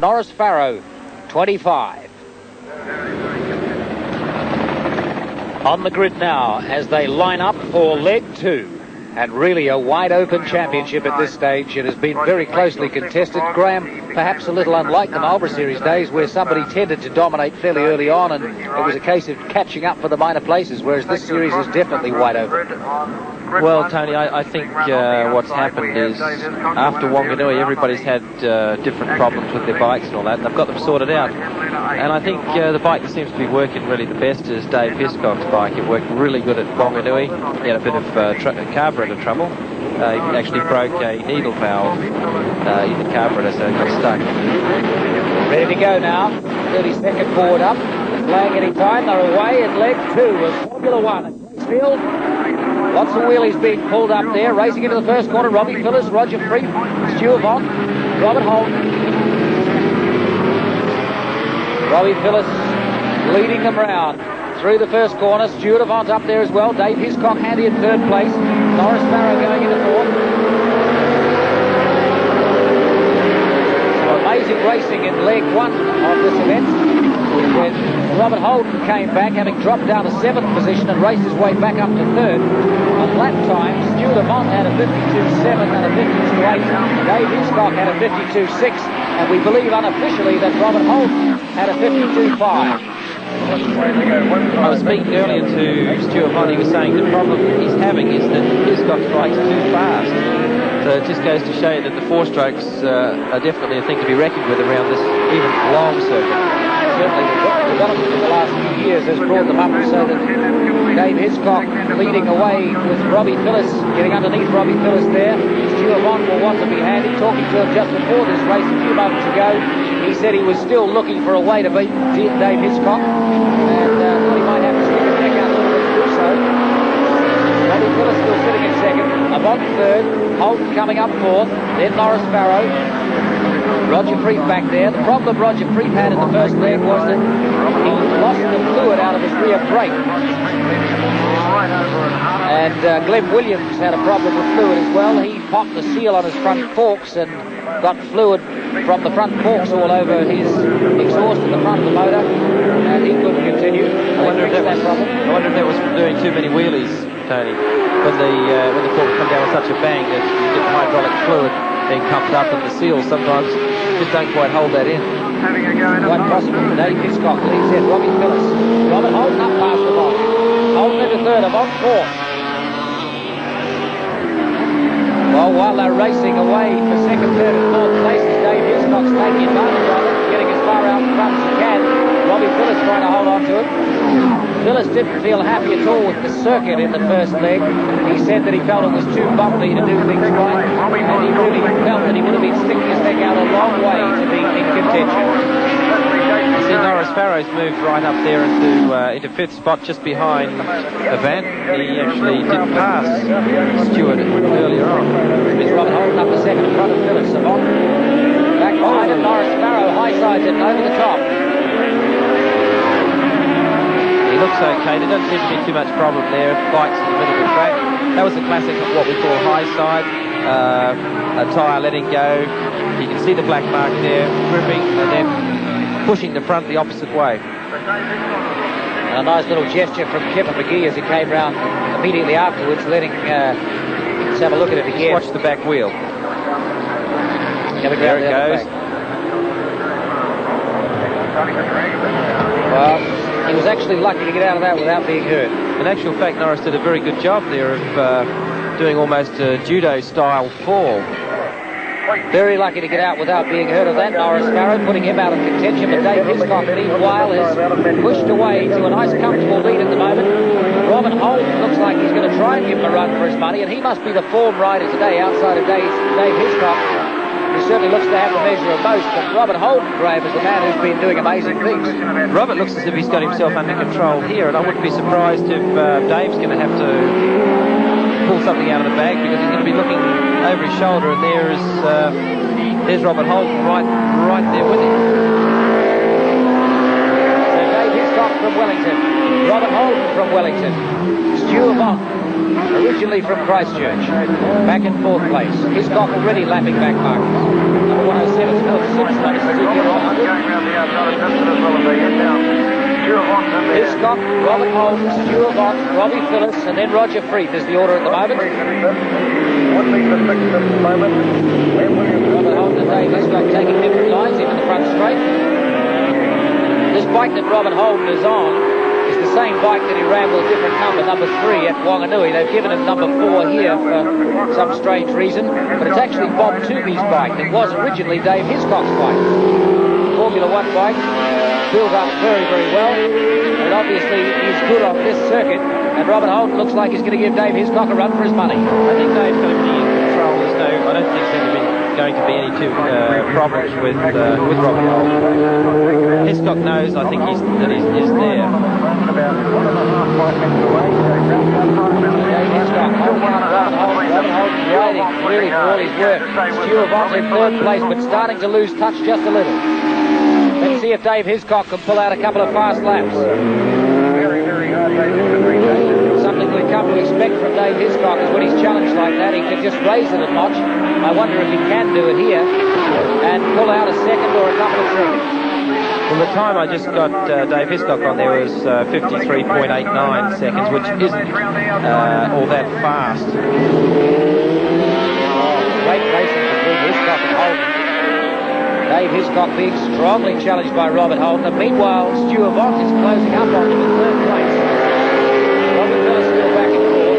Norris Farrow, 25. On the grid now as they line up for leg 2. And really a wide-open championship at this stage. It has been very closely contested. Graham, perhaps a little unlike the Marlborough Series days, where somebody tended to dominate fairly early on, and it was a case of catching up for the minor places, whereas this series is definitely wide open. Well, Tony, I think what's happened is after Wanganui, everybody's had different problems with their bikes and all that, and they've got them sorted out. And I think the bike that seems to be working really the best is Dave Hiscock's bike. It worked really good at Wanganui. He had a bit of carburetor trouble. He actually broke a needle valve in the carburetor, so it got stuck. Ready to go now. 32nd forward up. Flag any time. They're away in leg 2 of Formula 1 at Gracefeild. Lots of wheelies being pulled up there. Racing into the first corner. Robbie Phillips, Roger Freep, Stuart Vaughn, Robert Holt. Robbie Phillips leading them round. Through the first corner, Stuart Avant up there as well. Dave Hiscock handy in third place. Norris Farrow going into fourth. Some amazing racing in leg 1 of this event, when Robert Holden came back, having dropped down to 7th position and raced his way back up to 3rd. On lap time, Stuart Avant had a 52.7 and a 52.8. Dave Hiscock had a 52.6, and we believe unofficially that Robert Holden had a 52.5. I was speaking earlier to Stuart Vaughn. He was saying the problem he's having is that Hiscock's bike's too fast. So it just goes to show you that the 4-strokes are definitely a thing to be reckoned with around this even long circuit. Certainly the development in the last few years has brought them up so that Dave Hiscock leading away with Robbie Phillips, getting underneath Robbie Phillips there. Stuart Vaughn will want to be handy. Talking to him just before this race a few moments ago, he said he was still looking for a way to beat Dave Hiscock, and he might have to stick his neck out a little bit to do so. Robbie Phillips still sitting in second, Avant third, Holden coming up fourth, then Norris Farrow, Roger Freep back there. The problem Roger Freep had in the first leg was that he lost the fluid out of his rear brake. And Glenn Williams had a problem with fluid as well. He popped the seal on his front forks and got fluid from the front forks all over his exhaust at the front of the motor, and he couldn't continue. I wonder if that was from doing too many wheelies, Tony. When the forks come down with such a bang that you get the hydraulic fluid being pumped up, and the seals sometimes just don't quite hold that in. Quite possible. Dave Hiscock leads in. Robbie Phillips. Robert Holden up past the box. Holden into third, Avant fourth. Well, while they're racing away for second, third and fourth places, Dave Hiscock's taking advantage of it, getting as far out in front as he can. Robbie Phillips trying to hold on to it. Phillips didn't feel happy at all with the circuit in the first leg. He said that he felt it was too bumpy to do things right, and he really felt that he would have been sticking his neck out a long way to be in contention. You see Norris Farrow's moved right up there into 5th spot, just behind Avant. He actually did pass Stuart earlier on. It's Robert Holden up to second in front of Phillips. Savant back behind him. Norris Farrow high-sides it over the top. He looks okay. There doesn't seem to be too much problem there. Bikes in the middle of the track. That was a classic of what we call high side. A tyre letting go. You can see the black mark there, gripping and then pushing the front the opposite way. And a nice little gesture from Kevin McGee as he came round immediately afterwards, letting let's have a look at it again. Watch the back wheel. There it goes. Well, he was actually lucky to get out of that without being hurt. In actual fact, Norris did a very good job there of doing almost a judo-style fall. Very lucky to get out without being hurt of that. Norris Farrow putting him out of contention, but Dave Hiscock, meanwhile, has pushed away to a nice comfortable lead at the moment. Robin Holden looks like he's going to try and give him a run for his money, and he must be the form rider today outside of Dave Hiscock. He certainly looks to have the measure of most, but Robert Holden, Graham, is the man who's been doing amazing things. Robert looks as if he's got himself under control here, and I wouldn't be surprised if Dave's going to have to pull something out of the bag, because he's going to be looking over his shoulder, and there's Robert Holden right there with him. So Dave Hiscock from Wellington, Robert Holden from Wellington, Stuart Vaughn, originally from Christchurch, back in 4th place. Hiscock already lapping back markers. Number 107 Philip Simpson on his 2 km Hiscock, Robert Holden, Stuart Vaughn, Robbie Phillips, and then Roger Freeth is the order at the moment. Robert Holden and Dave Hiscock taking different lines into the front straight. This bike that Robert Holden is on is the same bike that he ran with a different number 3 at Wanganui. They've given him number 4 here for some strange reason, but it's actually Bob Tooby's bike. It was originally Dave Hiscock's bike. Formula 1 bike, built up very, very well, and obviously he's good on this circuit, and Robert Holden looks like he's going to give Dave Hiscock a run for his money. I think Dave's going to be in control. I don't think there's going to be any problems with Robert Holden. Hiscock knows, I think, he's there. Dave Hiscock holding on Robert Holden riding really for all his work. Stuart Vaughn in third place, but starting to lose touch just a little. Let's see if Dave Hiscock can pull out a couple of fast laps. Something we've come to expect from Dave Hiscock is when he's challenged like that, he can just raise it a notch. I wonder if he can do it here and pull out a second or a couple of seconds. Well, the time I just got Dave Hiscock on there was 53.89 seconds, which isn't all that fast. Great racing between Hiscock and Holden. Dave Hiscock being strongly challenged by Robert Holden. And meanwhile, Stuart Vaughn is closing up on him in third place. Robert Phillips still back in fourth.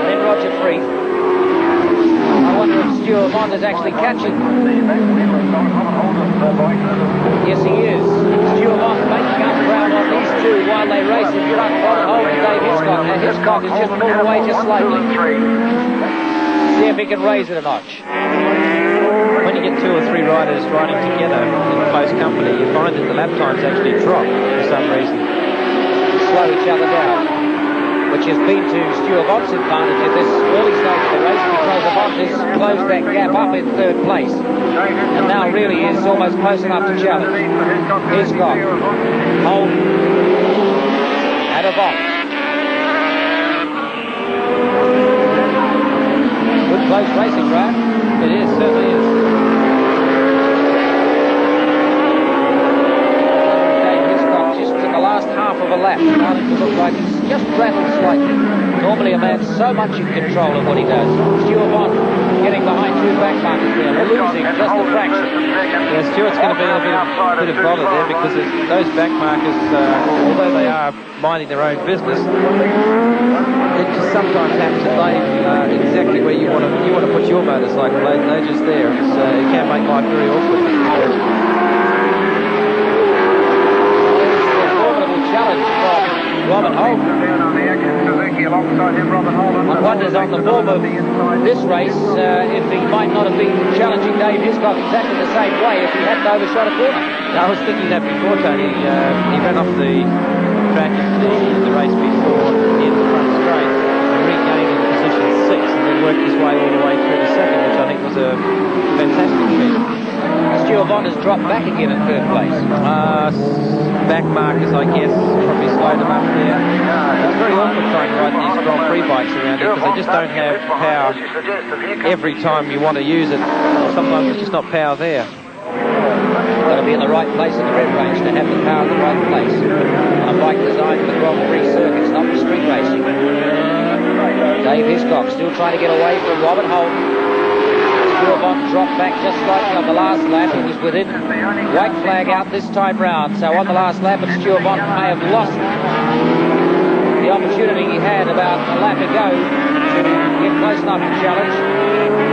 And then Roger Freeth. I wonder if Stuart Vaughn is actually catching. Yes, he is. Stuart Vaughn making up ground on these two while they race in front. Robert Holden and Dave Hiscock. And Hiscock has just pulled away just slightly. See if he can raise it a notch. When you get 2 or 3 riders riding together in close company, you find that the lap times actually drop for some reason. Slow each other down, which has been to Stuart Vaughn's advantage at this early stage of the race, because Vaughn has closed that gap up in third place and now really is almost close enough to challenge. Hiscock, Holden, and Vaughn. Good close racing, Brad. It is, certainly is. Dave Hiscock just took the last half of a lap, starting to look like it's just rattled slightly. Normally a man's so much in control of what he does. Stuart Vaughn getting behind 2 back markers there, losing just a fraction. Yeah, Stuart's going to be in a bit of bother there, because those back markers, although they are minding their own business, it just sometimes happens to lay exactly where you want to put your motorcycle. They're just there. It can make life very awkward. A formidable challenge from Robert Holden. One wonders on the form of this race if he might not have been challenging Dave Hiscock exactly the same way if he hadn't overshot a corner. I was thinking that before, Tony. He ran off the track the race before in the front straight, regained in position 6, and then worked his way all the way through to second, which I think was a fantastic feat. Stuart Vaughn has dropped back again in third place. Back markers, I guess, probably slowed him up there. It's very awkward trying to ride these Grand Prix bikes around here, because they just don't have power every time you want to use it. Sometimes there's just not power there. Got to be in the right place in the red range to have the power in the right place. On a bike designed for the Grand Prix circuits, not for street racing. Dave Hiscock still trying to get away from Robert Holden. Stuart Vaughn dropped back just slightly on the last lap. He was within white flag out this time round. So on the last lap, and Stuart Vaughn may have lost the opportunity he had about a lap ago to get close enough to challenge.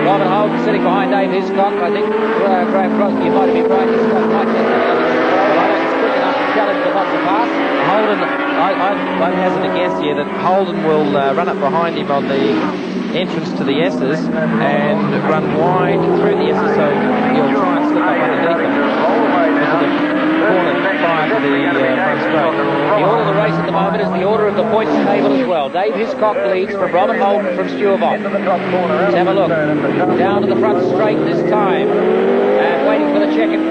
Robert Holden sitting behind Dave Hiscock. I think Graham Crosby, you might have been right. Hiscock might just have it under control. I don't think it's quick enough to challenge but not to pass. Holden, I'm hazarding a guess here that Holden will run up behind him on the entrance to the S's and run wide through the S's, so he'll try and slip up underneath him into the corner prior to the front straight. The order of the race at the moment is the order of the points table as well. Dave Hiscock leads from Robert Holden from Stuart Vaughn. Let's have a look. Down to the front straight this time. And waiting for the check-in.